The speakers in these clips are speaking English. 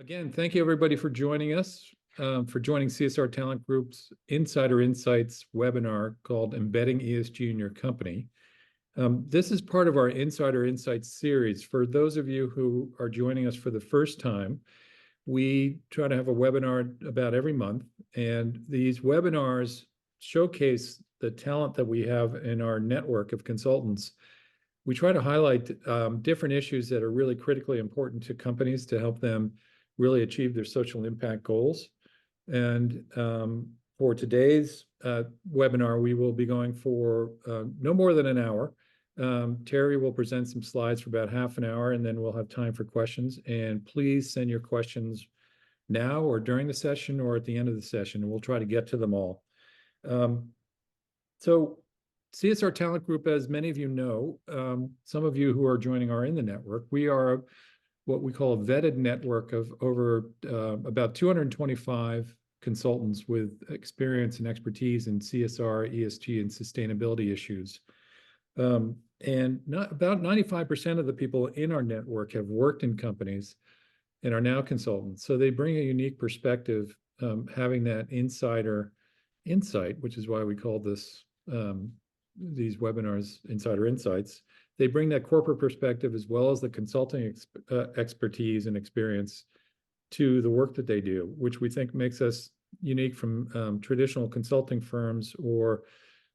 Again, thank you everybody for joining us, for joining CSR Talent Group's Insider Insights webinar called Embedding ESG in Your Company. This is part of our Insider Insights series. For those of you who are joining us for the first time, we try to have a webinar about every month, and these webinars showcase the talent that we have in our network of consultants. We try to highlight different issues that are really critically important to companies to help them really achieve their social impact goals. And for today's webinar, we will be going for no more than an hour. Terry will present some slides for about half an hour, and then we'll have time for questions. And please send your questions now or during the session or at the end of the session, and we'll try to get to them all. So CSR Talent Group, as many of you know, some of you who are joining are in the network. We are what we call a vetted network of over about 225 consultants with experience and expertise in CSR, ESG, and sustainability issues. And about 95% of the people in our network have worked in companies and are now consultants. So they bring a unique perspective, having that insider insight, which is why we call this these webinars Insider Insights. They bring that corporate perspective as well as the consulting expertise and experience to the work that they do, which we think makes us unique from traditional consulting firms or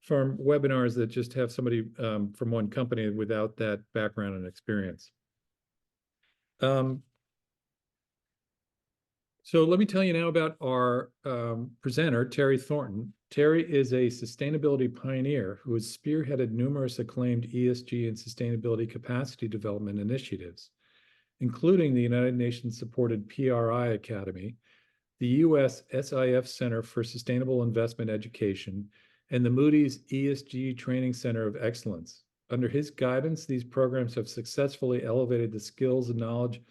from webinars that just have somebody from one company without that background and experience. So let me tell you now about our presenter, Terry Thornton. Terry is a sustainability pioneer who has spearheaded numerous acclaimed ESG and sustainability capacity development initiatives, including the United Nations-supported PRI Academy, the U.S. SIF Center for Sustainable Investment Education, and the Moody's ESG Training Center of Excellence. Under his guidance, these programs have successfully elevated the skills and knowledge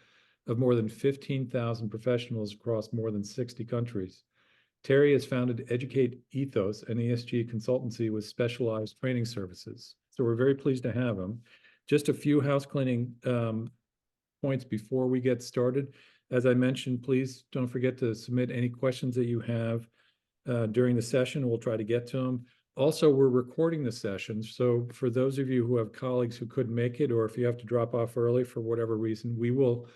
of more than 15,000 professionals across more than 60 countries. Terry has founded Educate Ethos, an ESG consultancy with specialized training services. So we're very pleased to have him. Just a few house cleaning points before we get started. As I mentioned, please don't forget to submit any questions that you have during the session. We'll try to get to them. Also, we're recording the session. So for those of you who have colleagues who couldn't make it, or if you have to drop off early for whatever reason, we will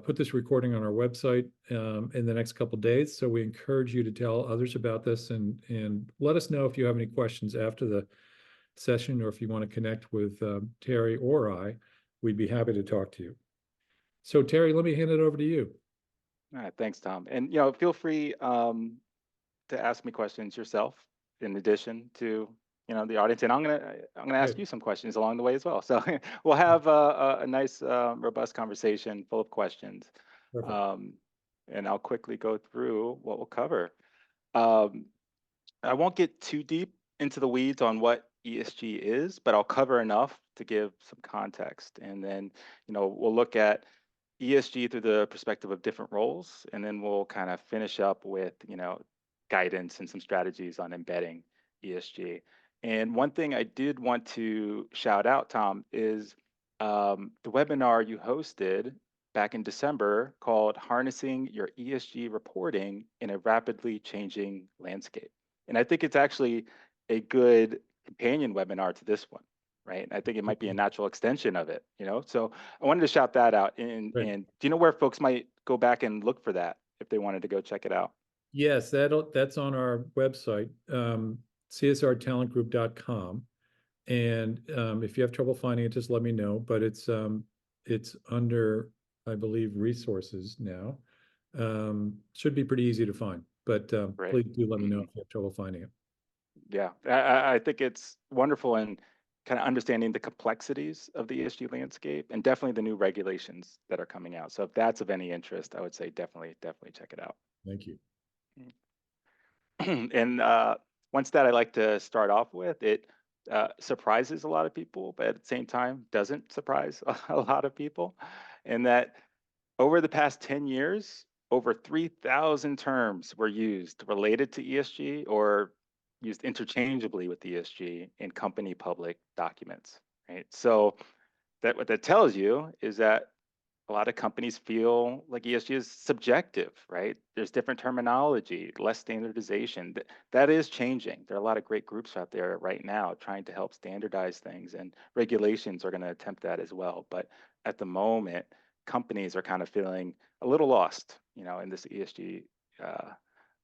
put this recording on our website in the next couple of days. So we encourage you to tell others about this and let us know if you have any questions after the session, or if you want to connect with Terry or I. We'd be happy to talk to you. So Terry, let me hand it over to you. All right, thanks, Tom. And feel free to ask me questions yourself in addition to the audience, and I'm gonna ask you some questions along the way as well. So we'll have a nice, robust conversation full of questions. And I'll quickly go through what we'll cover. I won't get too deep into the weeds on what ESG is, but I'll cover enough to give some context. And then, we'll look at ESG through the perspective of different roles, and then we'll kind of finish up with, guidance and some strategies on embedding ESG. And one thing I did want to shout out, Tom, is the webinar you hosted back in December called Harnessing Your ESG Reporting in a Rapidly Changing Landscape. And I think it's actually a good companion webinar to this one, right? I think it might be a natural extension of it, So I wanted to shout that out. And do you know where folks might go back and look for that if they wanted to go check it out? Yes, that's on our website. csrtalentgroup.com, and if you have trouble finding it, just let me know. But it's under, I believe, resources now. Should be pretty easy to find, but please do let me know if you have trouble finding it. Yeah, I think it's wonderful in kind of understanding the complexities of the ESG landscape and definitely the new regulations that are coming out. So if that's of any interest, I would say definitely check it out. Thank you. And one stat I like to start off with, it surprises a lot of people, but at the same time doesn't surprise a lot of people. And that over the past 10 years, over 3,000 terms were used related to ESG or used interchangeably with ESG in company public documents, right? So what that tells you is that a lot of companies feel like ESG is subjective, right? There's different terminology, less standardization. That is changing. There are a lot of great groups out there right now trying to help standardize things, and regulations are going to attempt that as well. But at the moment, companies are kind of feeling a little lost, in this ESG uh,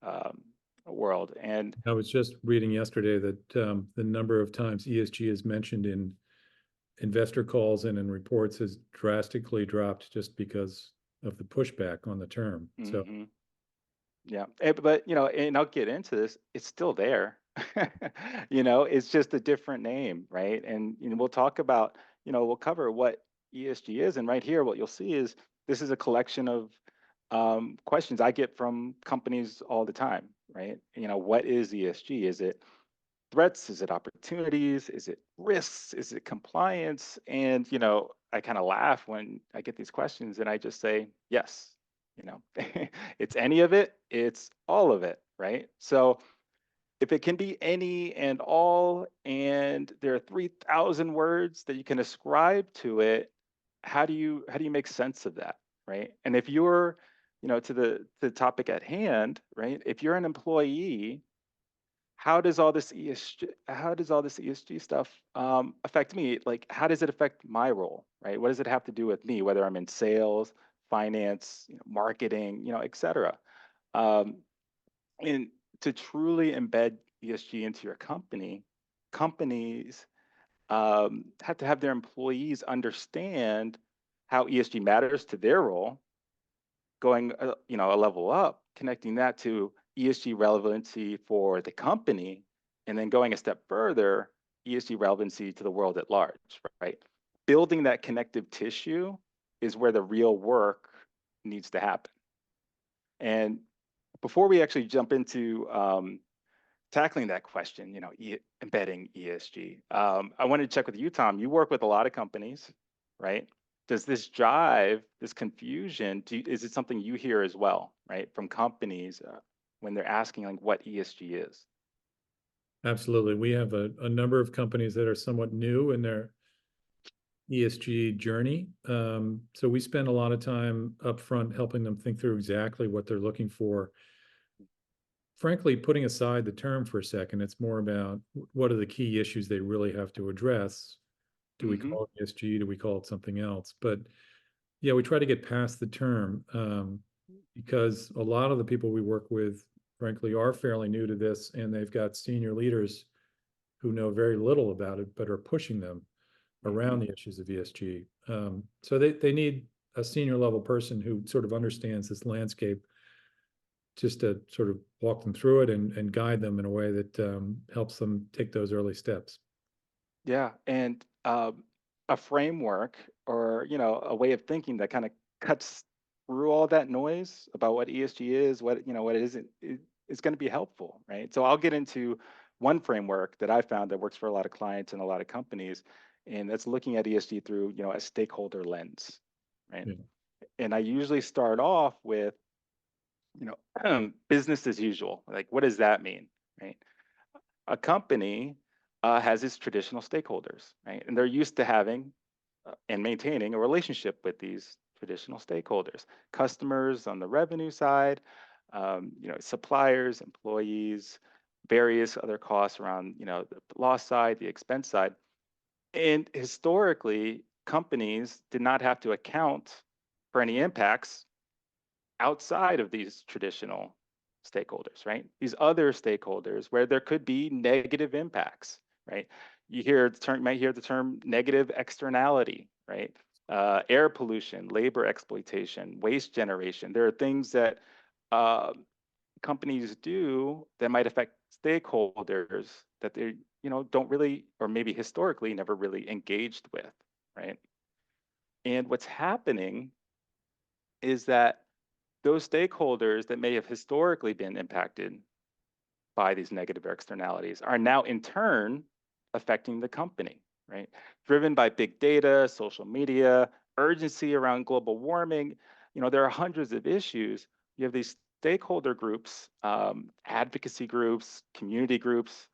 um, world. And I was just reading yesterday that the number of times ESG is mentioned in investor calls and in reports has drastically dropped just because of the pushback on the term. So mhm. Yeah, but and I'll get into this. It's still there. It's just a different name, right? And we'll talk about, we'll cover what ESG is, and right here, what you'll see is this is a collection of questions I get from companies all the time, right? What is ESG? Is it threats? Is it opportunities? Is it risks? Is it compliance? And, I kind of laugh when I get these questions and I just say, yes, you know, it's any of it, it's all of it, right? So if it can be any and all, and there are 3,000 words that you can ascribe to it, how do you make sense of that, right? And if you're, to the topic at hand, right? If you're an employee, how does all this ESG stuff affect me? Like, how does it affect my role, right? What does it have to do with me, whether I'm in sales, finance, marketing, et cetera? Um, and to truly embed ESG into your company, companies have to have their employees understand how ESG matters to their role, going a level up, connecting that to ESG relevancy for the company, and then going a step further, ESG relevancy to the world at large, right? Building that connective tissue is where the real work needs to happen. And before we actually jump into tackling that question, embedding ESG, I wanted to check with you, Tom. You work with a lot of companies, right? Does this drive, this confusion, is it something you hear as well, right, from companies when they're asking like what ESG is? absolutely. We have a number of companies that are somewhat new in their ESG journey. So we spend a lot of time upfront helping them think through exactly what they're looking for. Frankly, putting aside the term for a second, it's more about what are the key issues they really have to address. Do we Mm-hmm. call it ESG? Do we call it something else? But yeah, we try to get past the term because a lot of the people we work with, frankly, are fairly new to this, and they've got senior leaders who know very little about it, but are pushing them Mm-hmm. around the issues of ESG. So they need a senior level person who sort of understands this landscape just to sort of walk them through it and guide them in a way that helps them take those early steps. Yeah, and a framework, or a way of thinking that kind of cuts through all that noise about what ESG is, what it isn't, is going to be helpful, right? So I'll get into one framework that I found that works for a lot of clients and a lot of companies, and that's looking at ESG through a stakeholder lens, right? Yeah. And I usually start off with business as usual. Like, what does that mean, right? A company has its traditional stakeholders, right? And they're used to having and maintaining a relationship with these traditional stakeholders, customers on the revenue side, suppliers, employees, various other costs around, the loss side, the expense side. And historically, companies did not have to account for any impacts outside of these traditional stakeholders, right? These other stakeholders where there could be negative impacts, right? Might hear the term negative externality, right? Air pollution, labor exploitation, waste generation. There are things that uh, companies do that might affect stakeholders that they, don't really, or maybe historically never really engaged with, right? And what's happening is that those stakeholders that may have historically been impacted by these negative externalities are now in turn affecting the company, right? Driven by big data, social media, urgency around global warming. There are hundreds of issues. You have these stakeholder groups, advocacy groups, community groups,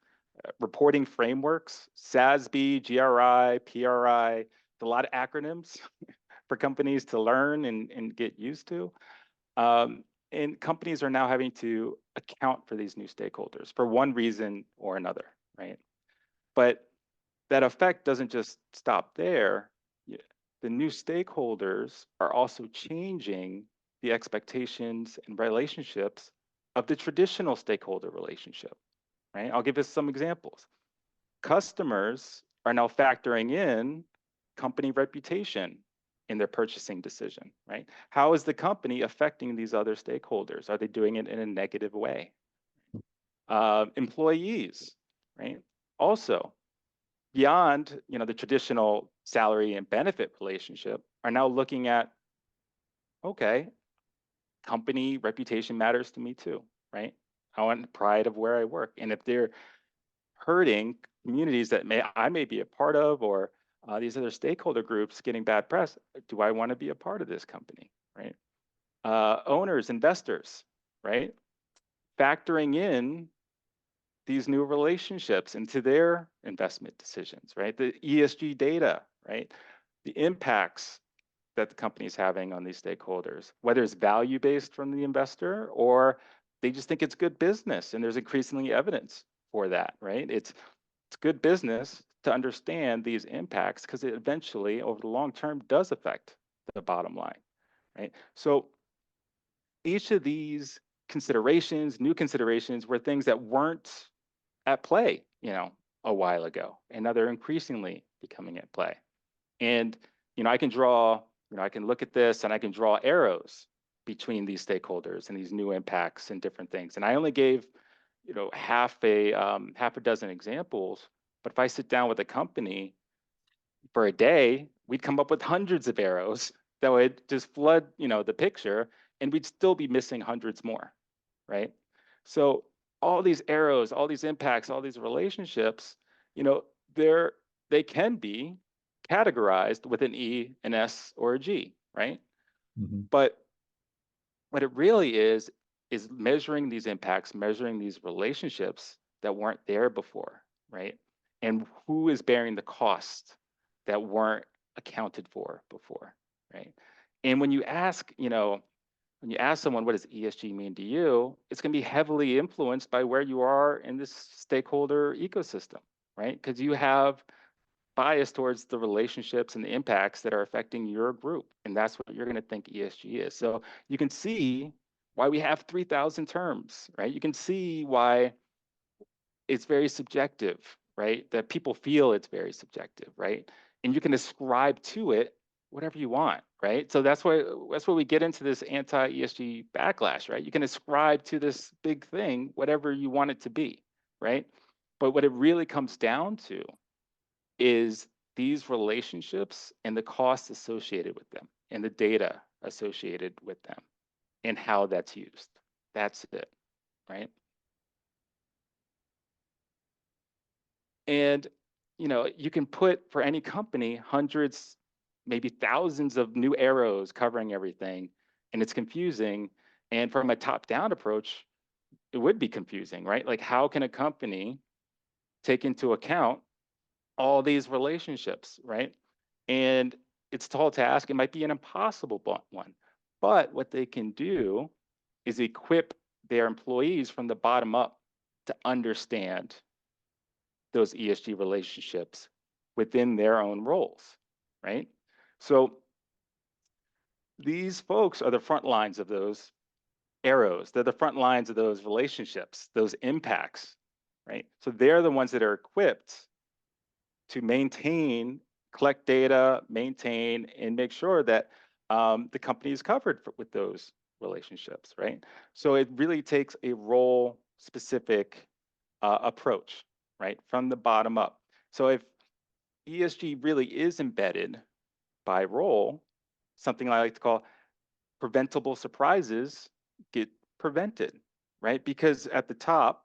reporting frameworks, SASB, GRI, PRI, a lot of acronyms. for companies to learn and get used to. And companies are now having to account for these new stakeholders for one reason or another, right? But that effect doesn't just stop there. The new stakeholders are also changing the expectations and relationships of the traditional stakeholder relationship, right? I'll give us some examples. Customers are now factoring in company reputation in their purchasing decision, right? How is the company affecting these other stakeholders? Are they doing it in a negative way? Employees, right? Also, beyond the traditional salary and benefit relationship, are now looking at, okay, company reputation matters to me too, right? I want pride of where I work, and if they're hurting communities that I may be a part of, or these other stakeholder groups getting bad press, do I want to be a part of this company, right? Owners, investors, right? Factoring in these new relationships into their investment decisions, right? The ESG data, right? The impacts that the company is having on these stakeholders, whether it's value based from the investor or they just think it's good business, and there's increasingly evidence for that, right? It's good business to understand these impacts because it eventually, over the long term, does affect the bottom line, right? So each of these considerations, new considerations, were things that weren't at play, a while ago, and now they're increasingly becoming at play. And I can draw, I can look at this and I can draw arrows between these stakeholders and these new impacts and different things. And I only gave, half a dozen examples. But if I sit down with a company for a day, we'd come up with hundreds of arrows that would just flood, the picture, and we'd still be missing hundreds more, right? So all these arrows, all these impacts, all these relationships, they can be categorized with an E, an S, or a G, right? Mm-hmm. But what it really is measuring these impacts, measuring these relationships that weren't there before, right? And who is bearing the cost that weren't accounted for before, right? And when you ask, someone, what does ESG mean to you? It's going to be heavily influenced by where you are in this stakeholder ecosystem, right? Because you have bias towards the relationships and the impacts that are affecting your group. And that's what you're going to think ESG is. So you can see why we have 3,000 terms, right? You can see why it's very subjective, right? That people feel it's very subjective, right? And you can ascribe to it whatever you want, right? So that's why we get into this anti-ESG backlash, right? You can ascribe to this big thing whatever you want it to be, right? But what it really comes down to is these relationships and the costs associated with them and the data associated with them and how that's used. That's it, right? And you can put for any company hundreds, maybe thousands of new arrows covering everything, and it's confusing. And from a top-down approach, it would be confusing, right? Like, how can a company take into account all these relationships, right? And it's a tall task. It might be an impossible one. But what they can do is equip their employees from the bottom up to understand those ESG relationships within their own roles, right? So these folks are the front lines of those arrows. They're the front lines of those relationships, those impacts, right? So they're the ones that are equipped to maintain, collect data, maintain, and make sure that the company is covered with those relationships, right? So it really takes a role-specific approach, right, from the bottom up. So if ESG really is embedded by role, something I like to call preventable surprises get prevented, right? Because at the top,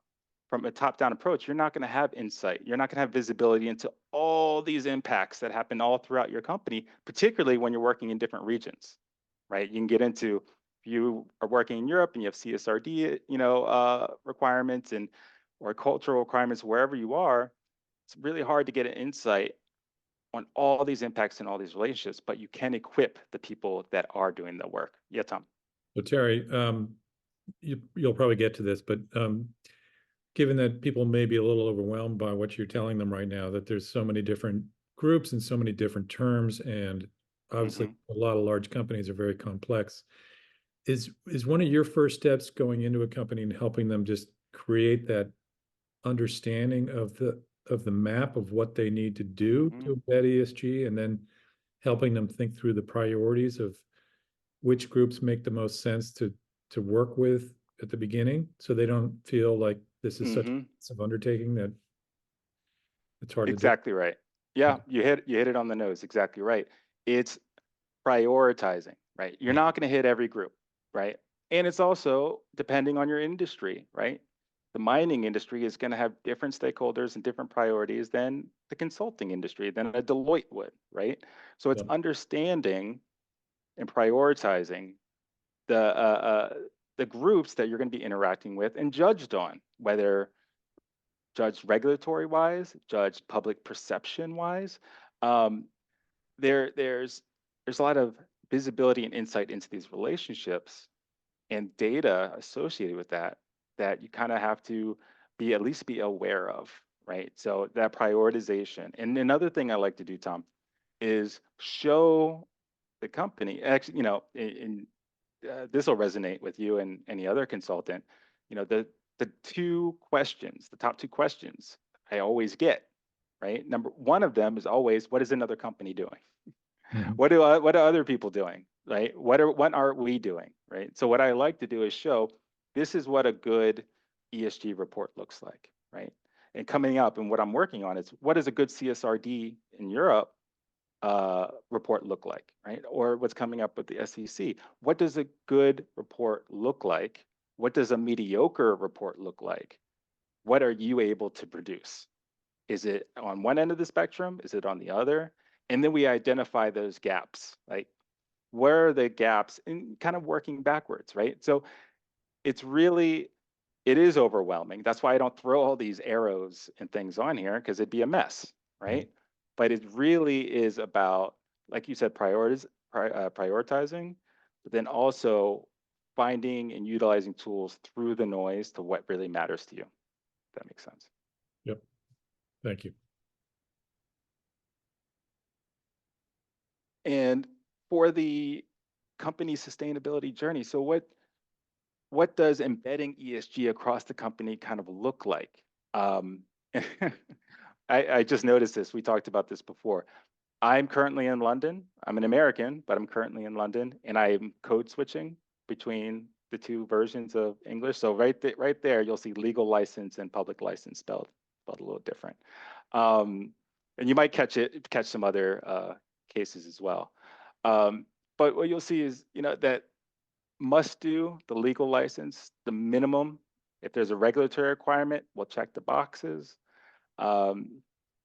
from a top-down approach, you're not going to have insight. You're not going to have visibility into all these impacts that happen all throughout your company, particularly when you're working in different regions, right? You can get into, if you are working in Europe and you have CSRD, requirements or cultural requirements wherever you are, it's really hard to get an insight on all these impacts and all these relationships, but you can equip the people that are doing the work. Yeah, Tom. So Terry, you'll probably get to this, but given that people may be a little overwhelmed by what you're telling them right now, that there's so many different groups and so many different terms, and obviously Mhm. a lot of large companies are very complex. Is one of your first steps going into a company and helping them just create that understanding of the map of what they need to do Mhm. to embed ESG, and then helping them think through the priorities of which groups make the most sense to work with at the beginning, so they don't feel like this is such a Mhm. massive undertaking that it's hard to do. Exactly right. Yeah, you hit it on the nose. Exactly right. It's prioritizing, right? You're not going to hit every group, right? And it's also depending on your industry, right? The mining industry is going to have different stakeholders and different priorities than the consulting industry, than a Deloitte would, right? So it's Yeah. understanding and prioritizing the groups that you're going to be interacting with and judged on, whether judged regulatory wise, judged public perception wise. Um, there's a lot of visibility and insight into these relationships and data associated with that that you kind of have to be at least be aware of, right? So that prioritization. And another thing I like to do, Tom, is show the company. Actually, this will resonate with you and any other consultant. The top two questions I always get, right? Number one of them is always, what is another company doing? Mhm. What are other people doing, right? What are we doing, right? So what I like to do is show this is what a good ESG report looks like, right? And coming up, and what I'm working on is what does a good CSRD in Europe report look like, right? Or what's coming up with the SEC? What does a good report look like? What does a mediocre report look like? What are you able to produce? Is it on one end of the spectrum? Is it on the other? And then we identify those gaps, like where are the gaps, and kind of working backwards, right? So it's really, it is overwhelming. That's why I don't throw all these arrows and things on here, because it'd be a mess, right? But it really is about, like you said, prioritizing, but then also finding and utilizing tools through the noise to what really matters to you. If that makes sense. Yep. Thank you. And for the company sustainability journey, so what does embedding ESG across the company kind of look like? Um, I just noticed this. We talked about this before. I'm currently in London. I'm an American, but I'm currently in London, and I'm code switching between the two versions of English. So right there, you'll see legal license and public license spelled a little different. And you might catch some other cases as well. But what you'll see is, that must do, the legal license, the minimum. If there's a regulatory requirement, we'll check the boxes. Um,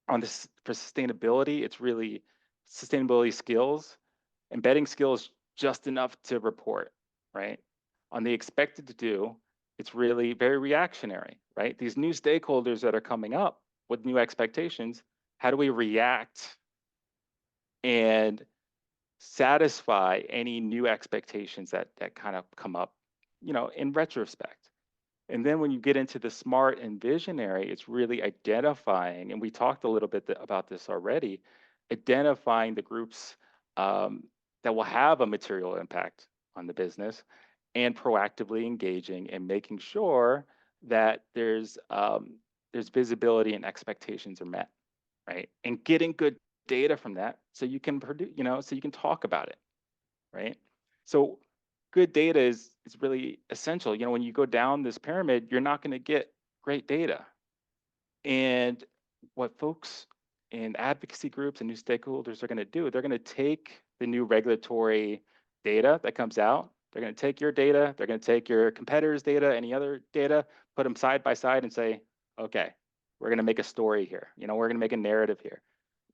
on this for sustainability, it's really sustainability skills, embedding skills just enough to report, right? On the expected to do, it's really very reactionary, right? These new stakeholders that are coming up with new expectations, how do we react and satisfy any new expectations that kind of come up, in retrospect? And then when you get into the smart and visionary, it's really identifying, and we talked a little bit about this already, identifying the groups that will have a material impact on the business, and proactively engaging and making sure that there's visibility and expectations are met, right? And getting good data from that so you can produce, so you can talk about it, right? So good data is really essential. When you go down this pyramid, you're not going to get great data. And what folks in advocacy groups and new stakeholders are going to do, they're going to take the new regulatory data that comes out. They're going to take your data, they're going to take your competitors' data, any other data, put them side by side and say, okay, we're going to make a story here. We're going to make a narrative here.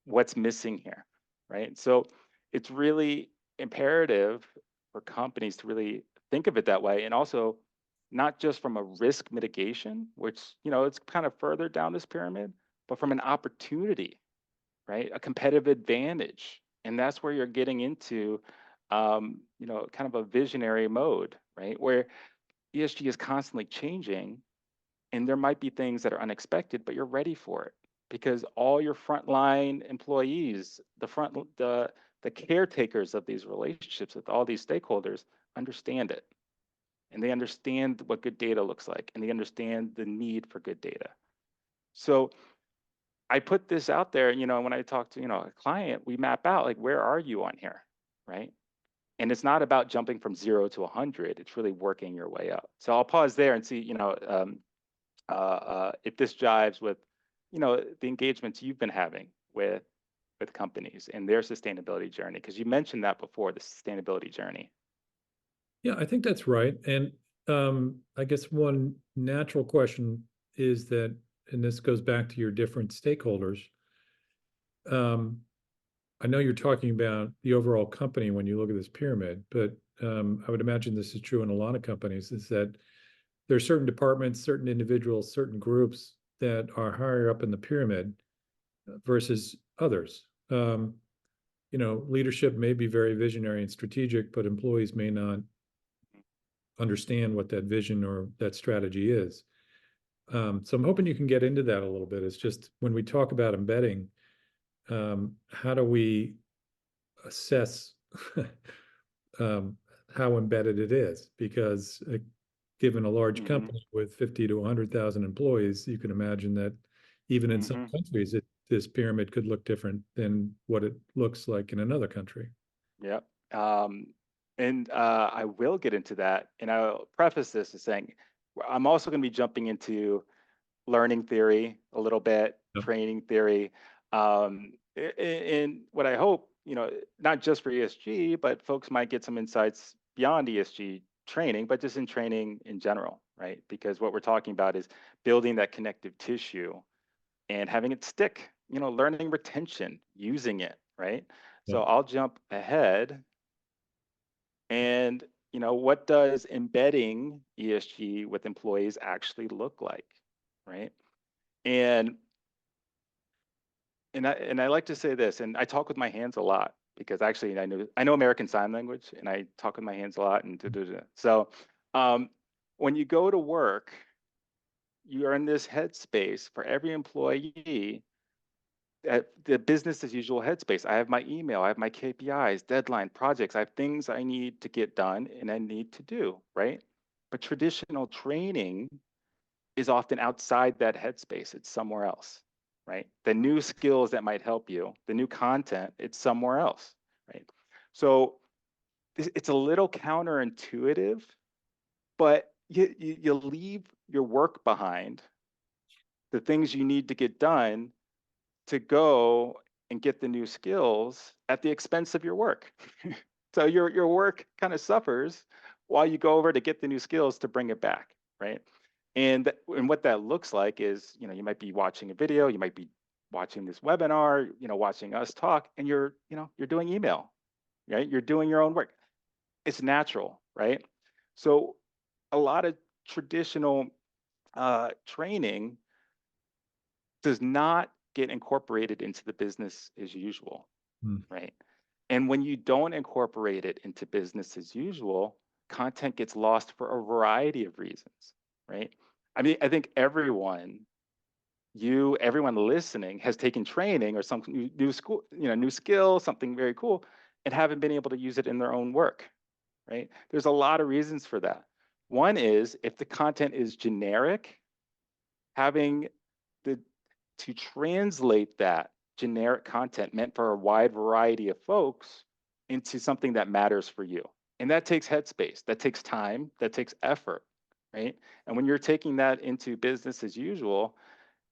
What's missing here, right? So it's really imperative for companies to really think of it that way, and also not just from a risk mitigation, which it's kind of further down this pyramid, but from an opportunity, right? A competitive advantage. And that's where you're getting into, kind of a visionary mode, right? Where ESG is constantly changing, and there might be things that are unexpected, but you're ready for it because all your frontline employees, the caretakers of these relationships with all these stakeholders, understand it, and they understand what good data looks like, and they understand the need for good data. So I put this out there, when I talk to, a client, we map out like, where are you on here, right? And it's not about jumping from 0 to 100. It's really working your way up. So I'll pause there and see, if this jives with, the engagements you've been having with companies and their sustainability journey, because you mentioned that before, the sustainability journey. Yeah, I think that's right. And I guess one natural question is that, and this goes back to your different stakeholders. Um, I know you're talking about the overall company when you look at this pyramid, but I would imagine this is true in a lot of companies, is that there are certain departments, certain individuals, certain groups that are higher up in the pyramid versus others. Leadership may be very visionary and strategic, but employees may not understand what that vision or that strategy is. So I'm hoping you can get into that a little bit. It's just when we talk about embedding, how do we assess how embedded it is? Because given a large Mm-hmm. company with 50 to 100,000 employees, you can imagine that even in some Mm-hmm. countries, this pyramid could look different than what it looks like in another country. Yep. And I will get into that. And I'll preface this as saying, I'm also going to be jumping into learning theory a little bit, Yep. training theory. And what I hope, not just for ESG, but folks might get some insights beyond ESG training, but just in training in general, right? Because what we're talking about is building that connective tissue and having it stick, learning retention, using it, right? So Yep. I'll jump ahead and, what does embedding ESG with employees actually look like, right? And I like to say this, and I talk with my hands a lot because actually I know American Sign Language, and I talk with my hands a lot. And so when you go to work, you are in this headspace for every employee at the business as usual headspace. I have my email, I have my KPIs, deadline, projects, I have things I need to get done and I need to do, right? But traditional training is often outside that headspace. It's somewhere else, right? The new skills that might help you, the new content, it's somewhere else, right? So it's a little counterintuitive, but you leave your work behind, the things you need to get done to go and get the new skills at the expense of your work. So your work kind of suffers while you go over to get the new skills to bring it back, right? And what that looks like is, you might be watching a video, you might be watching this webinar, watching us talk, and you're doing email, right? You're doing your own work. It's natural, right? So a lot of traditional training does not get incorporated into the business as usual, Mm. right? And when you don't incorporate it into business as usual, content gets lost for a variety of reasons, right? I mean, I think everyone listening has taken training or some new school, new skill, something very cool, and haven't been able to use it in their own work, right? There's a lot of reasons for that. One is if the content is generic, having the to translate that generic content meant for a wide variety of folks into something that matters for you. And that takes headspace, that takes time, that takes effort, right? And when you're taking that into business as usual,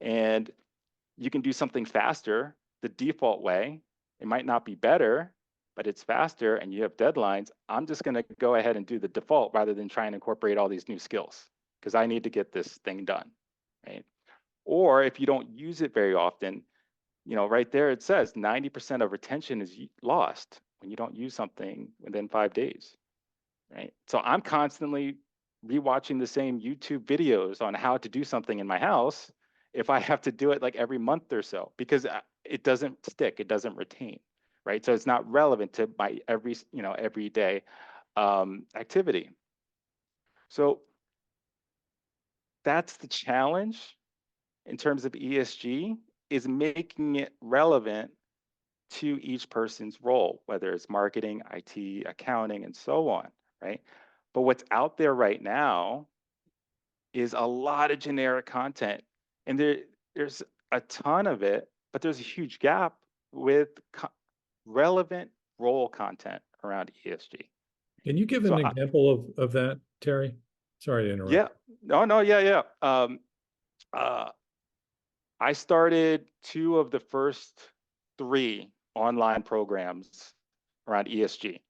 and you can do something faster, the default way, it might not be better, but it's faster and you have deadlines. I'm just going to go ahead and do the default rather than try and incorporate all these new skills because I need to get this thing done, right? Or if you don't use it very often, right there it says 90% of retention is lost when you don't use something within 5 days, right? So I'm constantly rewatching the same YouTube videos on how to do something in my house if I have to do it like every month or so, because it doesn't stick, it doesn't retain, right? So it's not relevant to my everyday activity. So that's the challenge in terms of ESG, is making it relevant to each person's role, whether it's marketing, IT, accounting, and so on, right? But what's out there right now is a lot of generic content, and there's a ton of it, but there's a huge gap with relevant role content around ESG. Can you give So an example of that, Terry? Sorry to interrupt. yeah, no, yeah. Uh, I started two of the first three online programs around ESG.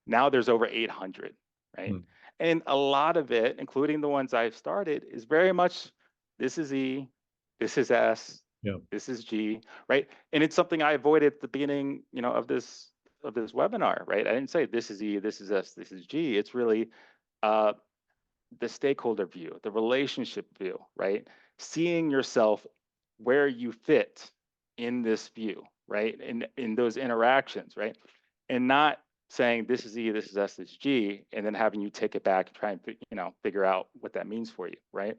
Now there's over 800, right? Hmm. And a lot of it, including the ones I've started, is very much this is E, this is S, Yeah. this is G, right? And it's something I avoided at the beginning, of this webinar, right? I didn't say this is E, this is S, this is G. It's really uh, the stakeholder view, the relationship view, right? Seeing yourself where you fit in this view, right? In those interactions, right? And not saying this is E, this is S, this is G, and then having you take it back and try and figure out what that means for you, right?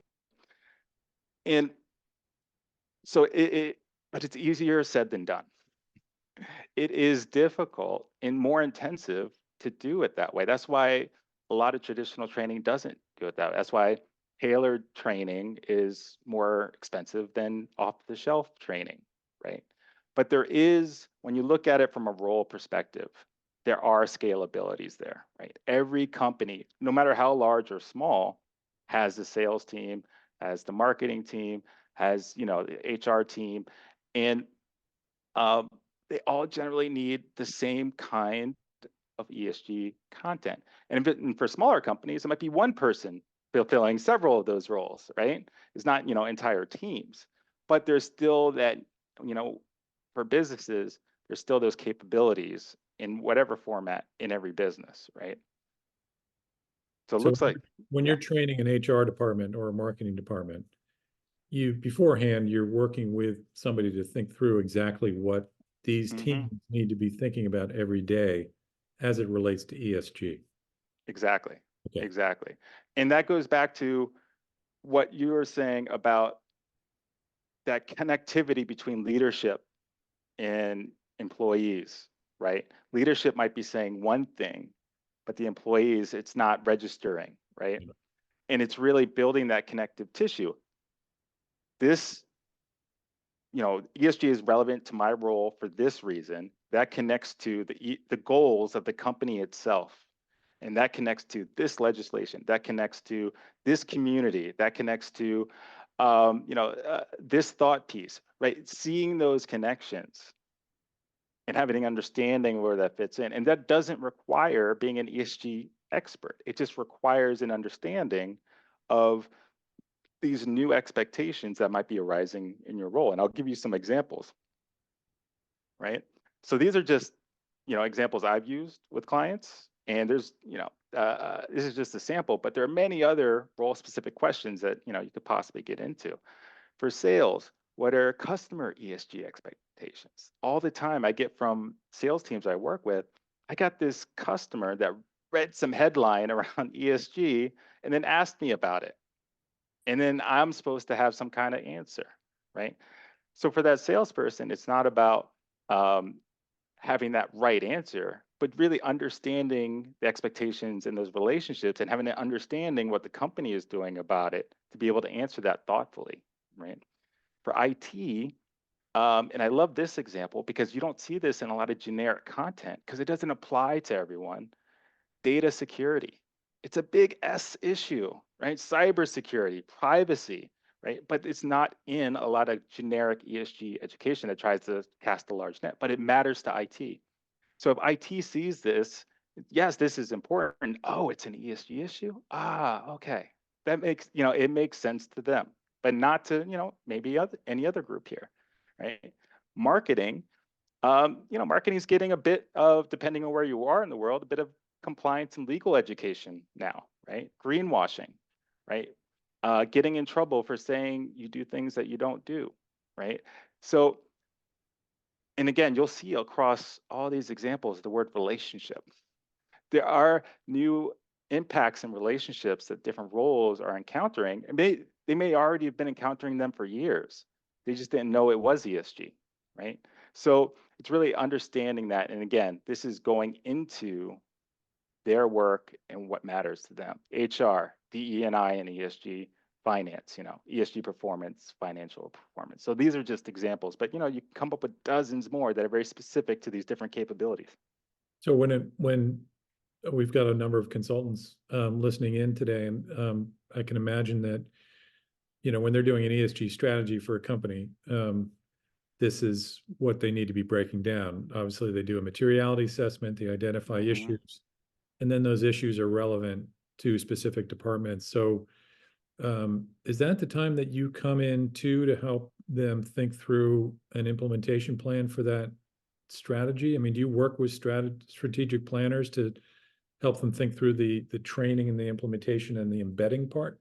And so but it's easier said than done. It is difficult and more intensive to do it that way. That's why a lot of traditional training doesn't do it that way. That's why tailored training is more expensive than off the shelf training, right? But there is, when you look at it from a role perspective, there are scalabilities there, right? Every company, no matter how large or small, has the sales team, has the marketing team, has the HR team, and um, they all generally need the same kind of ESG content. And for smaller companies, it might be one person fulfilling several of those roles, right? It's not, entire teams, but there's still that, you know, for businesses, there's still those capabilities in whatever format in every business, right? So it So looks like, when yeah. you're training an HR department or a marketing department, you beforehand, you're working with somebody to think through exactly what these Hmm. teams need to be thinking about every day as it relates to ESG. Exactly. Okay. Exactly. And that goes back to what you were saying about that connectivity between leadership and employees, right? Leadership might be saying one thing, but the employees, it's not registering, right? And it's really building that connective tissue. This, ESG is relevant to my role for this reason. That connects to the goals of the company itself. And that connects to this legislation. That connects to this community. That connects to, this thought piece, right? Seeing those connections and having an understanding where that fits in. And that doesn't require being an ESG expert. It just requires an understanding of these new expectations that might be arising in your role. And I'll give you some examples, right? So these are just, examples I've used with clients. And there's, this is just a sample, but there are many other role specific questions that, you could possibly get into. For sales, what are customer ESG expectations? All the time I get from sales teams I work with, I got this customer that read some headline around ESG and then asked me about it. And then I'm supposed to have some kind of answer, right? So for that salesperson, it's not about having that right answer, but really understanding the expectations in those relationships and having an understanding what the company is doing about it to be able to answer that thoughtfully, right? For IT, and I love this example because you don't see this in a lot of generic content because it doesn't apply to everyone. Data security. It's a big S issue, right? Cybersecurity, privacy, right? But it's not in a lot of generic ESG education that tries to cast a large net, but it matters to IT. So if IT sees this, yes, this is important. Oh, it's an ESG issue? Ah, okay. That makes, it makes sense to them, but not to, maybe any other group here, right? Marketing, marketing is getting a bit of, depending on where you are in the world, a bit of compliance and legal education now, right? Greenwashing, right? Getting in trouble for saying you do things that you don't do, right? So And again, you'll see across all these examples the word relationship. There are new impacts and relationships that different roles are encountering, and they may already have been encountering them for years. They just didn't know it was ESG, right? So it's really understanding that. And again, this is going into their work and what matters to them. HR, DE&I, and ESG, finance, ESG performance, financial performance. So these are just examples, but you come up with dozens more that are very specific to these different capabilities. So when we've got a number of consultants listening in today, and I can imagine that, when they're doing an ESG strategy for a company, this is what they need to be breaking down. Obviously, they do a materiality assessment, they identify issues, and then those issues are relevant to specific departments. So is that the time that you come in too to help them think through an implementation plan for that strategy? I mean, do you work with strategic planners to help them think through the training and the implementation and the embedding part?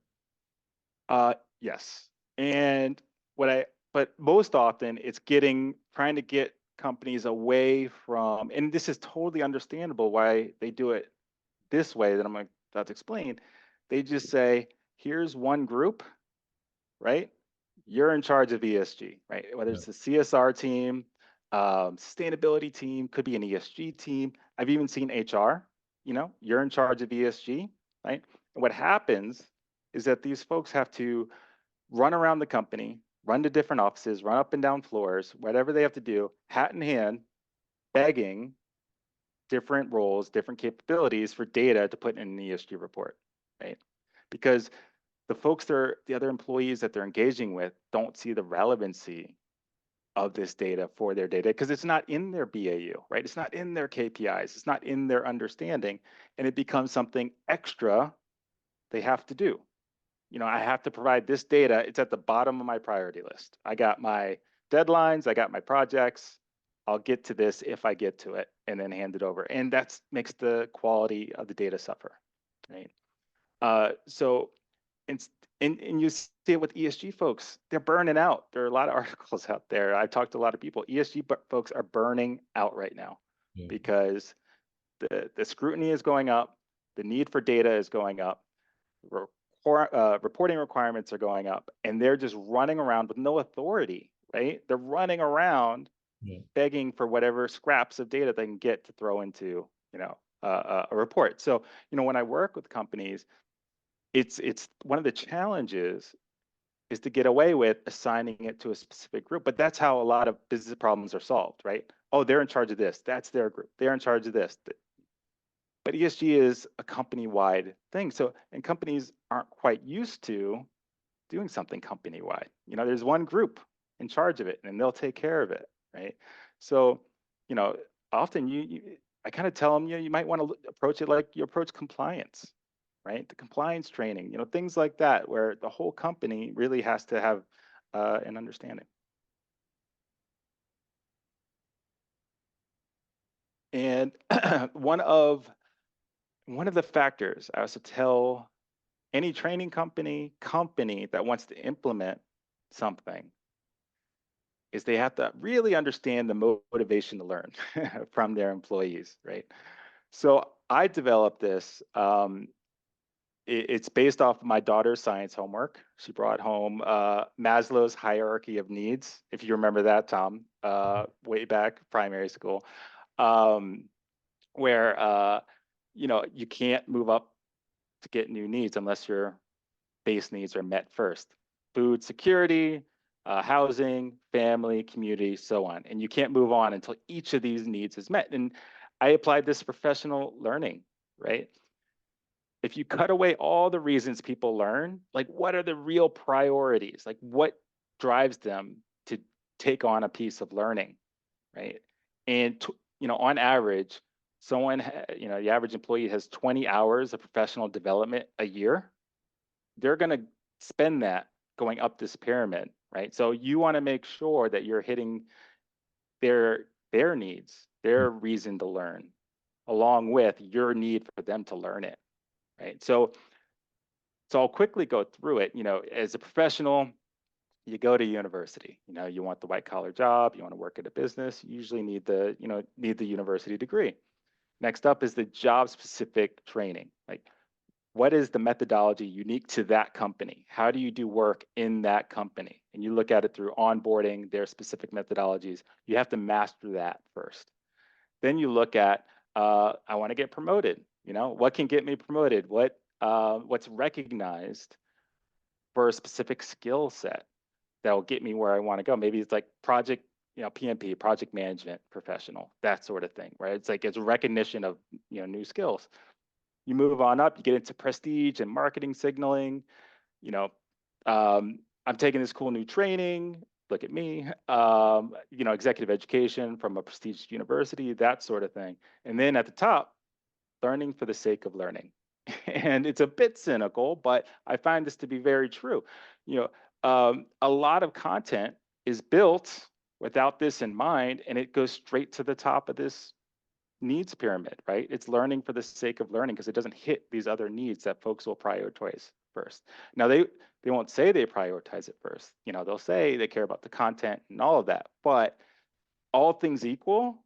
Yes. And but most often it's trying to get companies away from, and this is totally understandable why they do it this way that I'm about to explain. They just say, here's one group, right? You're in charge of ESG, right? Whether it's the CSR team, sustainability team, could be an ESG team. I've even seen HR, you're in charge of ESG, right? And what happens is that these folks have to run around the company, run to different offices, run up and down floors, whatever they have to do, hat in hand, begging different roles, different capabilities for data to put in an ESG report, right? Because the other employees that they're engaging with don't see the relevancy of this data for their data because it's not in their BAU, right? It's not in their KPIs, it's not in their understanding, and it becomes something extra they have to do. I have to provide this data. It's at the bottom of my priority list. I got my deadlines, I got my projects. I'll get to this if I get to it and then hand it over. And that makes the quality of the data suffer, right? So, and you see it with ESG folks, they're burning out. There are a lot of articles out there. I've talked to a lot of people. ESG folks are burning out right now because the scrutiny is going up, the need for data is going up, reporting requirements are going up, and they're just running around with no authority, right? They're running around begging for whatever scraps of data they can get to throw into, a report. So, when I work with companies, it's one of the challenges is to get away with assigning it to a specific group. But that's how a lot of business problems are solved, right? Oh, they're in charge of this. That's their group. They're in charge of this. But ESG is a company-wide thing. So, and companies aren't quite used to doing something company-wide. There's one group in charge of it, and they'll take care of it, right? So, often I kind of tell them, you might want to approach it like you approach compliance, right? The compliance training, things like that, where the whole company really has to have an understanding. And one of the factors I also tell any training company that wants to implement something is they have to really understand the motivation to learn from their employees, right? So I developed this. It's based off my daughter's science homework. She brought home Maslow's hierarchy of needs, if you remember that, Tom, way back primary school, where you can't move up to get new needs unless your base needs are met first. Food security, housing, family, community, so on. And you can't move on until each of these needs is met. And I applied this professional learning, right? If you cut away all the reasons people learn, like what are the real priorities? Like what drives them to take on a piece of learning, right? And on average, the average employee has 20 hours of professional development a year. They're going to spend that going up this pyramid, right? So you want to make sure that you're hitting their needs, their reason to learn, along with your need for them to learn it, right? So I'll quickly go through it. As a professional, you go to university. You want the white collar job, you want to work at a business, you usually need the university degree. Next up is the job specific training. Like, what is the methodology unique to that company? How do you do work in that company? And you look at it through onboarding, their specific methodologies. You have to master that first. Then you look at, I want to get promoted. What can get me promoted? What's recognized for a specific skill set that will get me where I want to go? Maybe it's like project, PMP, project management professional, that sort of thing, right? It's like it's a recognition of new skills. You move on up, you get into prestige and marketing signaling. You know, I'm taking this cool new training. Look at me. Executive education from a prestigious university, that sort of thing. And then at the top, learning for the sake of learning. And it's a bit cynical, but I find this to be very true. A lot of content is built without this in mind, and it goes straight to the top of this needs pyramid, right? It's learning for the sake of learning because it doesn't hit these other needs that folks will prioritize first. Now they won't say they prioritize it first. They'll say they care about the content and all of that, but all things equal,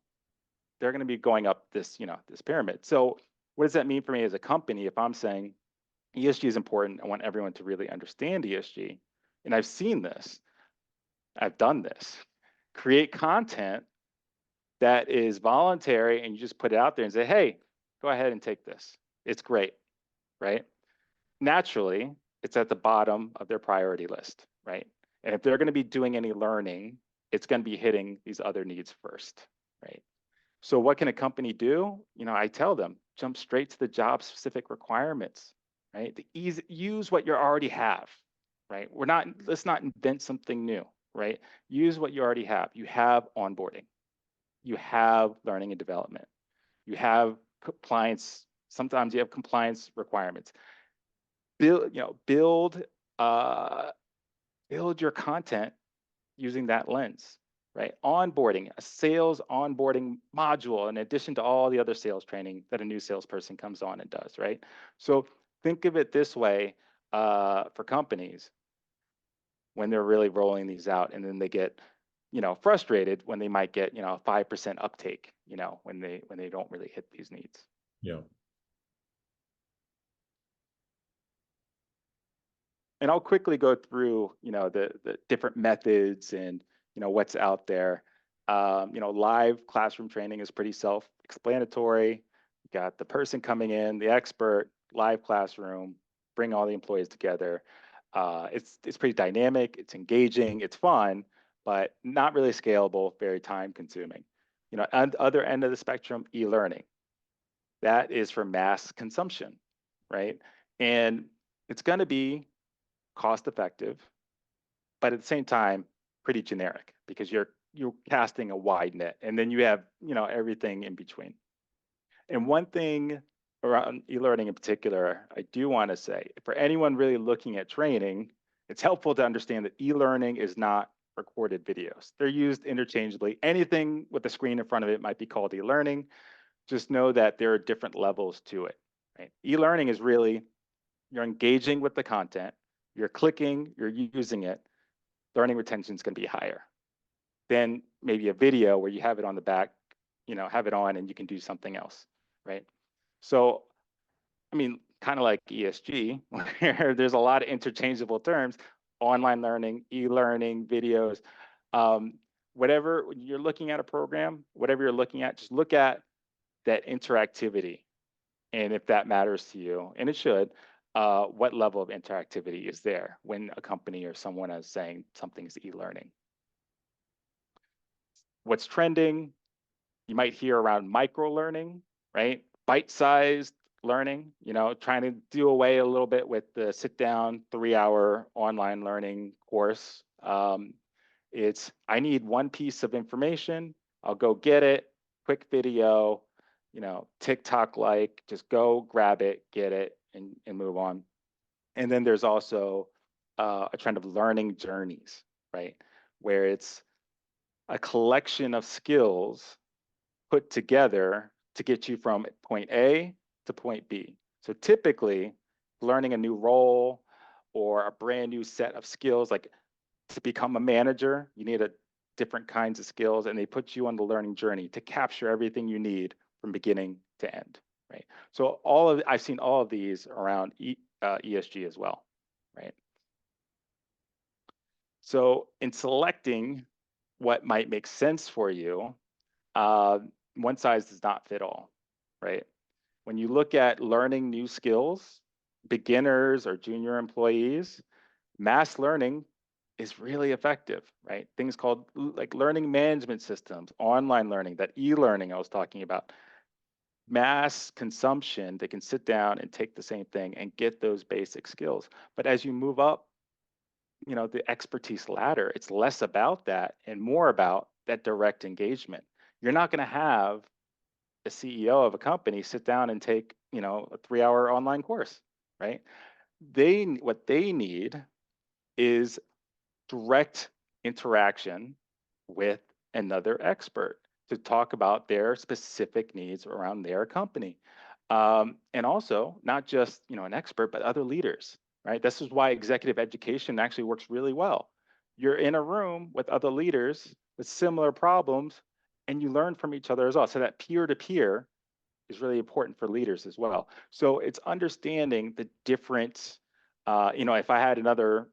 they're going to be going up this pyramid. So what does that mean for me as a company if I'm saying ESG is important? I want everyone to really understand ESG. And I've seen this. I've done this. Create content that is voluntary and you just put it out there and say, hey, go ahead and take this. It's great, right? Naturally, it's at the bottom of their priority list, right? And if they're going to be doing any learning, it's going to be hitting these other needs first, right? So what can a company do? I tell them, jump straight to the job specific requirements, right? Use what you already have, right? Let's not invent something new, right? Use what you already have. You have onboarding, you have learning and development, you have compliance. Sometimes you have compliance requirements. Build your content using that lens, right? Onboarding, a sales onboarding module, in addition to all the other sales training that a new salesperson comes on and does, right? So think of it this way for companies when they're really rolling these out, and then they get, frustrated when they might get, a 5% uptake, when they don't really hit these needs. Yeah. And I'll quickly go through, the different methods and, what's out there. Live classroom training is pretty self-explanatory. You got the person coming in, the expert, live classroom, bring all the employees together. It's pretty dynamic, it's engaging, it's fun, but not really scalable, very time consuming. And other end of the spectrum, e-learning. That is for mass consumption, right? And it's going to be cost effective, but at the same time, pretty generic because you're casting a wide net, and then you have everything in between. And one thing around e-learning in particular, I do want to say, for anyone really looking at training, it's helpful to understand that e-learning is not recorded videos. They're used interchangeably. Anything with a screen in front of it might be called e-learning. Just know that there are different levels to it. Right? E-learning is really, you're engaging with the content, you're clicking, you're using it, learning retention is going to be higher than maybe a video where you have it on the back, have it on and you can do something else, right? So, kind of like ESG, where there's a lot of interchangeable terms, online learning, e-learning, videos, whatever you're looking at a program, whatever you're looking at, just look at that interactivity. And if that matters to you, and it should, what level of interactivity is there when a company or someone is saying something's e-learning? What's trending? You might hear around micro learning, right? Bite-sized learning, trying to do away a little bit with the sit-down 3-hour online learning course. It's, I need one piece of information, I'll go get it, quick video, TikTok-like, just go grab it, get it, and move on. And then there's also a trend of learning journeys, right? Where it's a collection of skills put together to get you from point A to point B. So typically, learning a new role or a brand new set of skills, like to become a manager, you need a different kinds of skills, and they put you on the learning journey to capture everything you need from beginning to end, right? So I've seen all of these around ESG as well, right? So in selecting what might make sense for you, one size does not fit all, right? When you look at learning new skills, beginners or junior employees, mass learning is really effective, right? Things called like learning management systems, online learning, that e-learning I was talking about, mass consumption, they can sit down and take the same thing and get those basic skills. But as you move up, the expertise ladder, it's less about that and more about that direct engagement. You're not going to have a CEO of a company sit down and take, a 3-hour online course, right? What they need is direct interaction with another expert to talk about their specific needs around their company. And also not just, an expert, but other leaders, right? This is why executive education actually works really well. You're in a room with other leaders with similar problems and you learn from each other as well. So that peer-to-peer is really important for leaders as well. So it's understanding the different, if I had another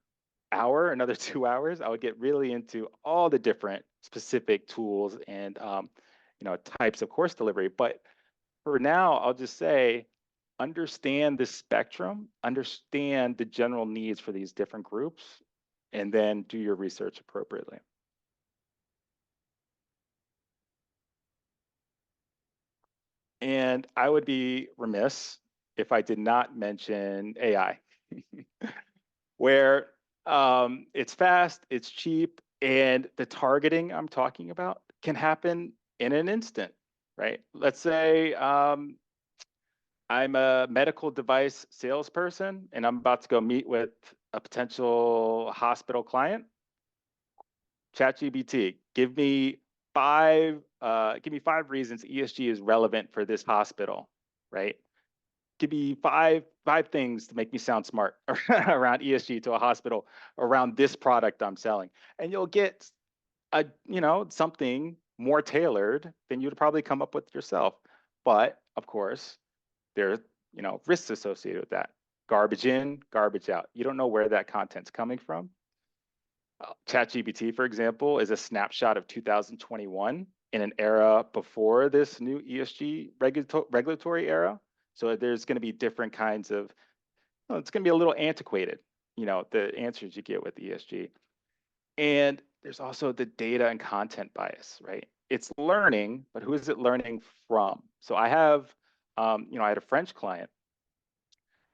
hour, another 2 hours, I would get really into all the different specific tools and, types of course delivery. But for now, I'll just say, understand the spectrum, understand the general needs for these different groups, and then do your research appropriately. And I would be remiss if I did not mention AI, where it's fast, it's cheap, and the targeting I'm talking about can happen in an instant, right? Let's say I'm a medical device salesperson and I'm about to go meet with a potential hospital client. ChatGPT, give me five reasons ESG is relevant for this hospital, right? Give me five things to make me sound smart around ESG to a hospital around this product I'm selling, and you'll get something more tailored than you'd probably come up with yourself. But of course, there's risks associated with that. Garbage in, garbage out. You don't know where that content's coming from. ChatGPT, for example, is a snapshot of 2021 in an era before this new ESG regulatory era. So there's going to be different kinds of, it's going to be a little antiquated, the answers you get with ESG. And there's also the data and content bias, right? It's learning, but who is it learning from? So I have, I had a French client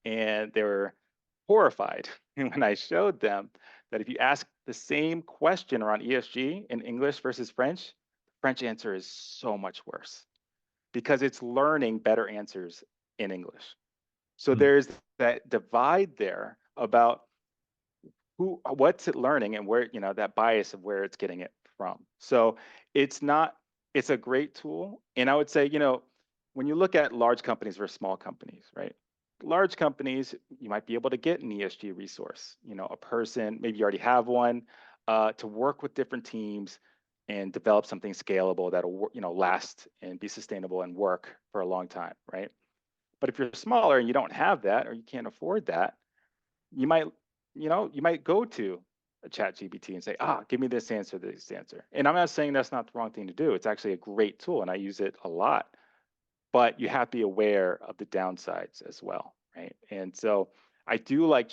and they were horrified when I showed them that if you ask the same question around ESG in English versus French, the French answer is so much worse because it's learning better answers in English. So there's that divide there about what's it learning and where, that bias of where it's getting it from. So it's a great tool. And I would say, when you look at large companies versus small companies, right? Large companies, you might be able to get an ESG resource, a person, maybe you already have one, to work with different teams and develop something scalable that'll, last and be sustainable and work for a long time, right? But if you're smaller and you don't have that or you can't afford that, you might go to a ChatGPT and say, give me this answer, this answer. And I'm not saying that's not the wrong thing to do. It's actually a great tool and I use it a lot. But you have to be aware of the downsides as well, right? And so I do like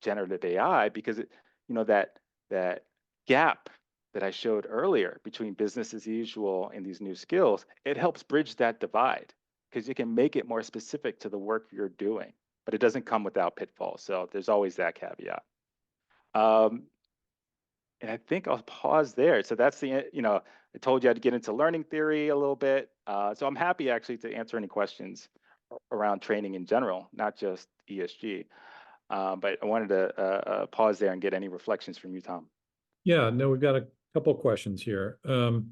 generative AI because that gap that I showed earlier between business as usual and these new skills, it helps bridge that divide because you can make it more specific to the work you're doing, but it doesn't come without pitfalls. So there's always that caveat. And I think I'll pause there. So that's I told you I'd get into learning theory a little bit. So I'm happy actually to answer any questions around training in general, not just ESG. But I wanted to pause there and get any reflections from you, Tom. Yeah, no, we've got a couple questions here. I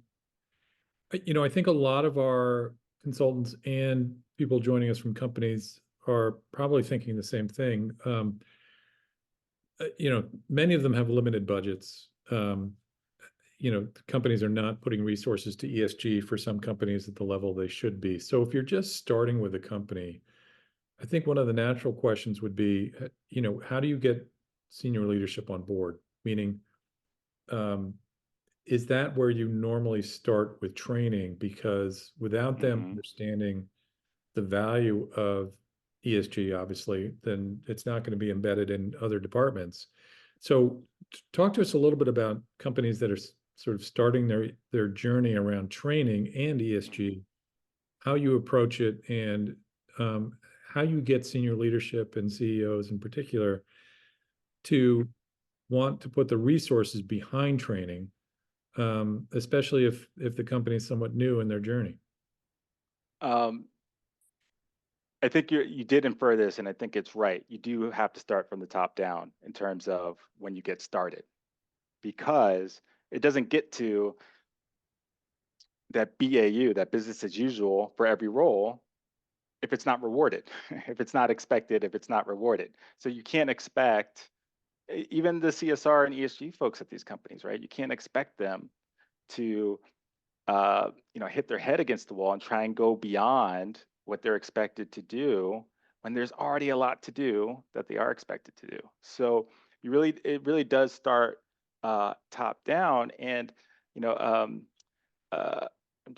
think a lot of our consultants and people joining us from companies are probably thinking the same thing. many of them have limited budgets. Companies are not putting resources to ESG for some companies at the level they should be. So if you're just starting with a company, I think one of the natural questions would be, how do you get senior leadership on board? Meaning, is that where you normally start with training? Because without them Hmm. understanding the value of ESG, obviously, then it's not going to be embedded in other departments. So talk to us a little bit about companies that are sort of starting their journey around training and ESG, how you approach it, and how you get senior leadership and CEOs in particular to want to put the resources behind training, especially if the company is somewhat new in their journey. Um, I think you did infer this, and I think it's right. You do have to start from the top down in terms of when you get started, because it doesn't get to that BAU, that business as usual for every role, if it's not rewarded, if it's not expected, if it's not rewarded. So you can't expect even the CSR and ESG folks at these companies, right? You can't expect them to hit their head against the wall and try and go beyond what they're expected to do when there's already a lot to do that they are expected to do. So it really does start top down. And you know, uh,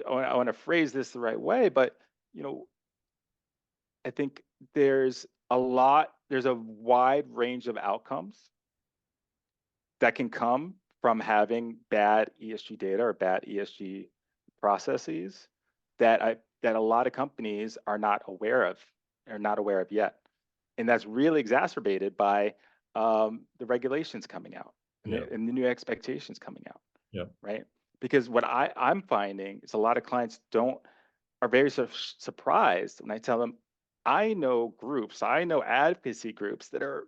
I want to phrase this the right way, but you know, I think there's a wide range of outcomes that can come from having bad ESG data or bad ESG processes that a lot of companies are not aware of, yet, and that's really exacerbated by the regulations coming out and Yeah, and the new expectations coming out, yeah, right? Because what I'm finding is a lot of clients don't are very surprised when I tell them I know advocacy groups that are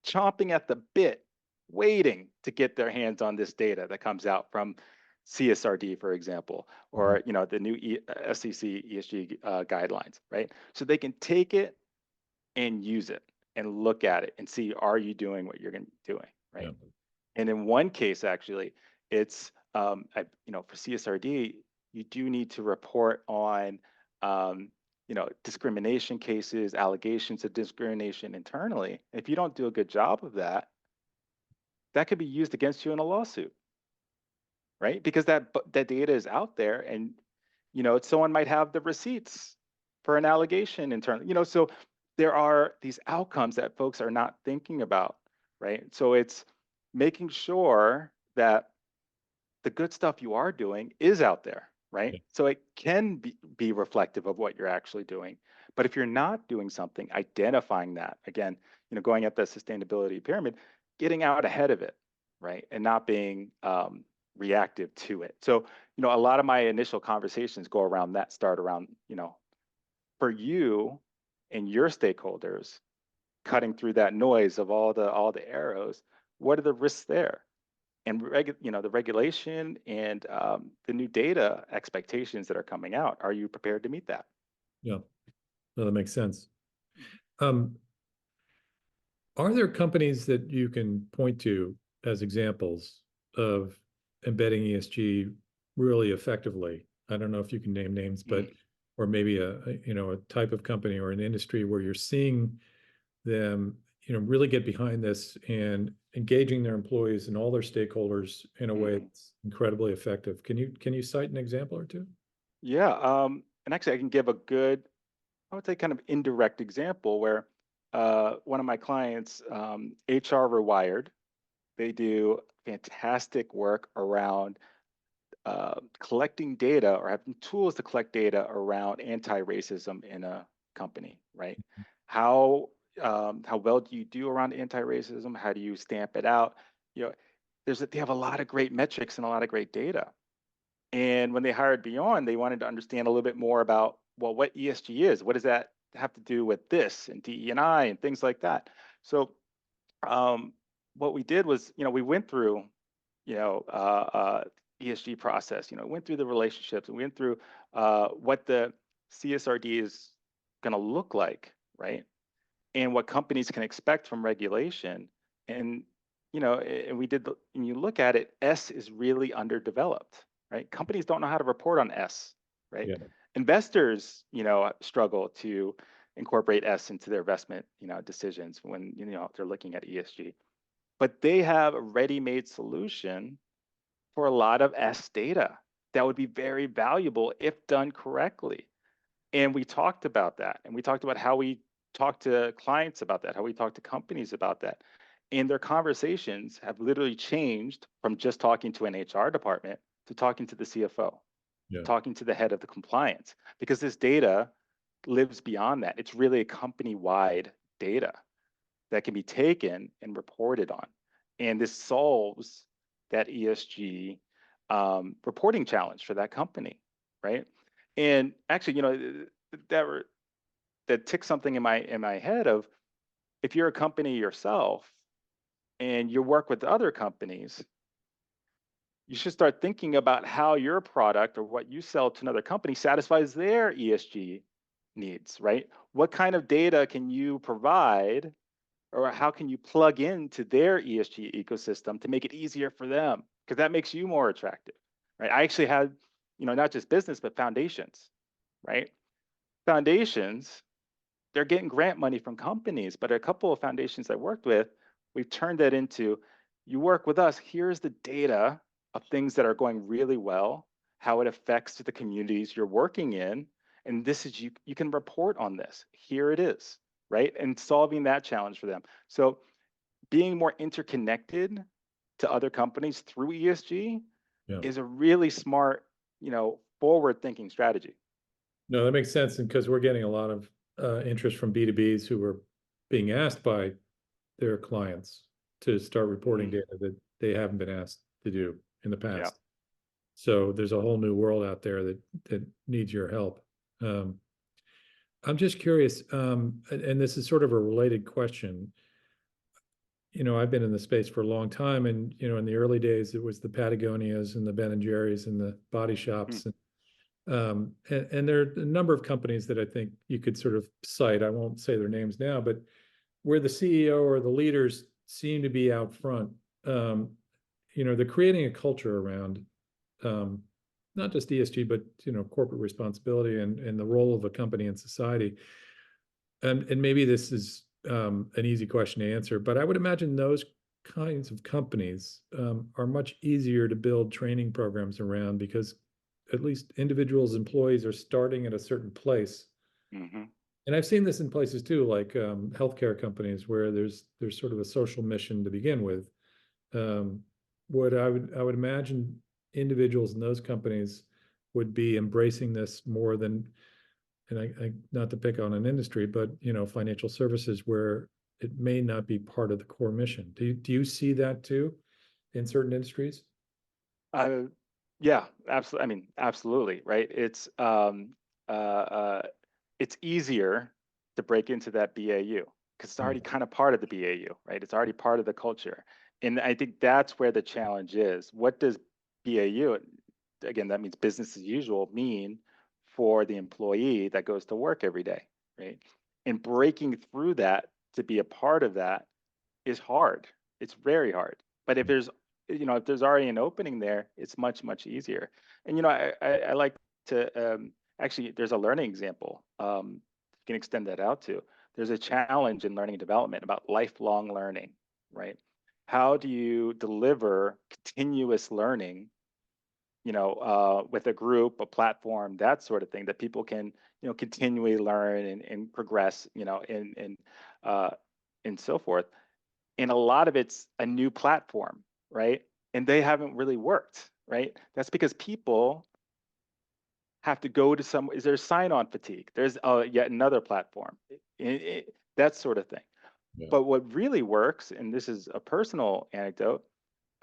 chomping at the bit, waiting to get their hands on this data that comes out from CSRD, for example, mhm, or the new SEC ESG guidelines, right? So they can take it and use it and look at it and see, are you doing what you're going to be doing, yeah, right? And in one case, actually, it's for CSRD, you do need to report on discrimination cases, allegations of discrimination internally. If you don't do a good job of that, that could be used against you in a lawsuit, right? Because that data is out there, and someone might have the receipts for an allegation internally. So there are these outcomes that folks are not thinking about, right? So it's making sure that the good stuff you are doing is out there, right? yeah, So it can be reflective of what you're actually doing. But if you're not doing something, identifying that, again, going at the sustainability pyramid, getting out ahead of it, right? And not being reactive to it. So, a lot of my initial conversations go around that, start around, for you and your stakeholders, cutting through that noise of all the arrows, what are the risks there? And the regulation and the new data expectations that are coming out, are you prepared to meet that? yeah. No, that makes sense. Um, are there companies that you can point to as examples of embedding ESG really effectively? I don't know if you can name names, but Mm. or maybe a type of company or an industry where you're seeing them, really get behind this and engaging their employees and all their stakeholders in a way Mm. that's incredibly effective. Can you cite an example or two? Yeah, and actually, I can give a good, I would say, kind of indirect example where one of my clients, HR Rewired, they do fantastic work around collecting data or having tools to collect data around anti-racism in a company, right? How how well do you do around anti-racism? How do you stamp it out? You know, they have a lot of great metrics and a lot of great data. And when they hired Beyond, they wanted to understand a little bit more about, well, what ESG is. What does that have to do with this and DE&I and things like that? So um, what we did was, we went through you know, uh, uh, ESG process. Went through the relationships and went through what the CSRD is going to look like, right? And what companies can expect from regulation. And and and you look at it, S is really underdeveloped, right? Companies don't know how to report on S, right? Yeah. Investors, struggle to incorporate S into their investment, decisions when they're looking at ESG. But they have a ready-made solution for a lot of S data that would be very valuable if done correctly. And we talked about that. And we talked about how we talk to clients about that, how we talk to companies about that. And their conversations have literally changed from just talking to an HR department to talking to the CFO, Yeah. talking to the head of the compliance, because this data lives beyond that. It's really a company wide data that can be taken and reported on. And this solves that ESG reporting challenge for that company, right? And actually, that that ticks something in my head of, if you're a company yourself and you work with other companies, you should start thinking about how your product or what you sell to another company satisfies their ESG needs, right? What kind of data can you provide, or how can you plug into their ESG ecosystem to make it easier for them? Because that makes you more attractive, right? I actually had, not just business, but foundations, right? Foundations, they're getting grant money from companies, but a couple of foundations I worked with, we've turned that into, you work with us, here's the data of things that are going really well, how it affects the communities you're working in, and this is, you can report on this. Here it is, right? And solving that challenge for them. So being more interconnected to other companies through ESG Yeah. is a really smart, forward thinking strategy. No, that makes sense. And because we're getting a lot of interest from B2Bs who are being asked by their clients to start reporting Mm, data that they haven't been asked to do in the yeah. past. So there's a whole new world out there that needs your help. Um, I'm just curious, and this is sort of a related question. I've been in the space for a long time, and in the early days, it was the Patagonias and the Ben and Jerry's and the body Mm, shops, and there are a number of companies that I think you could sort of cite. I won't say their names now, but where the CEO or the leaders seem to be out front. Um, they're creating a culture around um, not just ESG, but corporate responsibility and the role of a company in society. And maybe this is an easy question to answer, but I would imagine those kinds of companies are much easier to build training programs around because at least individuals, employees are starting at a certain place. hmm And I've seen this in places too, like healthcare companies where there's sort of a social mission to begin with. Um, what I would imagine individuals in those companies would be embracing this more than, and I not to pick on an industry, but financial services where it may not be part of the core mission. Do you see that too in certain industries? Uh, yeah, absolutely. I mean, absolutely, right? It's easier to break into that BAU because it's Yeah, already kind of part of the BAU, right? It's already part of the culture. And I think that's where the challenge is. What does BAU, again, that means business as usual, mean for the employee that goes to work every day, right? And breaking through that to be a part of that is hard. It's very hard. But if there's already an opening there, it's much, much easier. And I like to actually, there's a learning example. You can extend that out to. There's a challenge in learning and development about lifelong learning, right? How do you deliver continuous learning, with a group, a platform, that sort of thing, that people can, continually learn and progress, uh, and so forth. And a lot of it's a new platform, right? And they haven't really worked, right? That's because people have to go to some, is there sign-on fatigue? There's yet another platform, that sort of thing. yeah, But what really works, and this is a personal anecdote,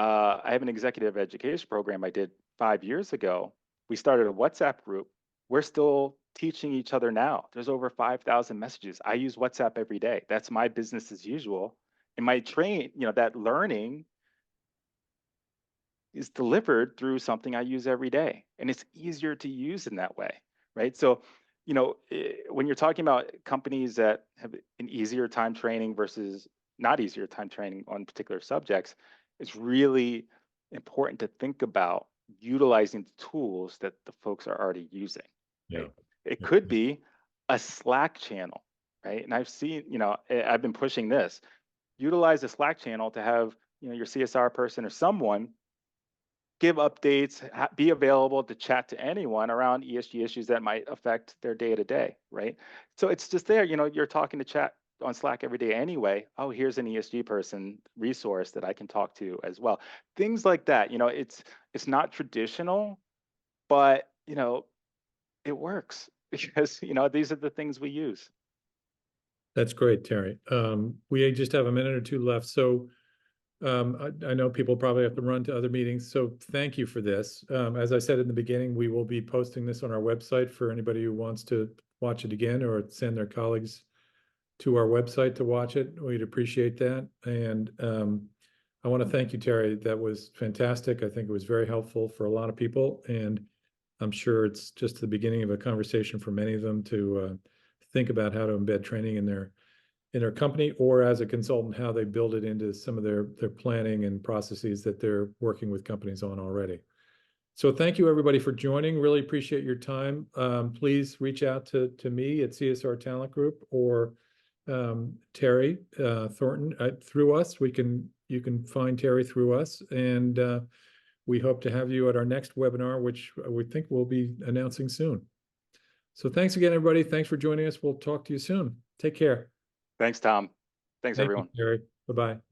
I have an executive education program I did 5 years ago. We started a WhatsApp group. We're still teaching each other now. There's over 5,000 messages. I use WhatsApp every day. That's my business as usual. And my that learning is delivered through something I use every day. And it's easier to use in that way, right? So, when you're talking about companies that have an easier time training versus not easier time training on particular subjects, it's really important to think about utilizing the tools that the folks are already using, Yeah. right? It Yeah. could be a Slack channel, right? And I've seen, I've been pushing this. Utilize a Slack channel to have, your CSR person or someone give updates, be available to chat to anyone around ESG issues that might affect their day to day, right? So it's just there, you're talking to chat on Slack every day anyway. Oh, here's an ESG person resource that I can talk to as well. Things like that, it's not traditional, but it works because these are the things we use. That's great, Terry. We just have a minute or two left. So I know people probably have to run to other meetings, so thank you for this. As I said in the beginning, we will be posting this on our website for anybody who wants to watch it again or send their colleagues to our website to watch it. We'd appreciate that. And I want to thank you, Terry. That was fantastic. I think it was very helpful for a lot of people, and I'm sure it's just the beginning of a conversation for many of them to think about how to embed training in their company or as a consultant, how they build it into some of their planning and processes that they're working with companies on already. So thank you everybody for joining. Really appreciate your time. Please reach out to me at CSR Talent Group or Terry Thornton through us. You can find Terry through us, and we hope to have you at our next webinar, which we think we'll be announcing soon. So thanks again, everybody. Thanks for joining us. We'll talk to you soon. Take care. Thanks, Tom. Thanks, Thank you, everyone. Terry. Bye-bye.